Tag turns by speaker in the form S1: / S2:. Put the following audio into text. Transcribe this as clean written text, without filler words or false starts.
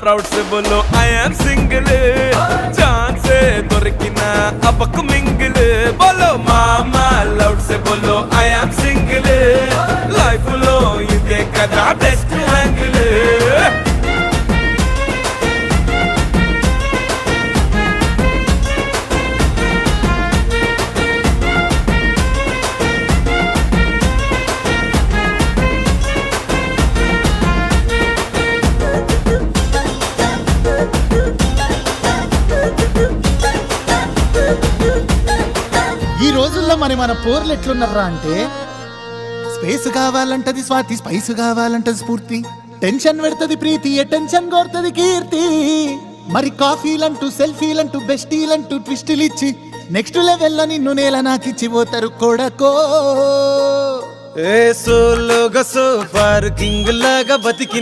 S1: Proud से बोलो I am single जान से దొరికిన అబకు మింగిల్ बोलो మామా లౌడ్ से बोलो आई एम सिंगल లైఫ్ లో ఇదే కదా బెస్ట్ యాంగిల్
S2: ఈ రోజుల్లో మన పోర్లు ఎట్లున్నారా అంటే స్పేస్ కావాలంటది స్వాతి, స్పైస్ కావాలంటది స్ఫూర్తి, టెన్షన్ పెడుతుంది ప్రీతి, టెన్షన్ కోరుతుంది కీర్తి. మరి కాఫీలంటూ సెల్ఫీలంటూ బెస్టీలంటూ ట్విస్టులు ఇచ్చి నెక్స్ట్ లెవెల్లో నిన్ను నేల నాకిచ్చి పోతారు కొడకో.
S1: ఏ సోలోగా సూపర్ కింగ్ లాగా బతికి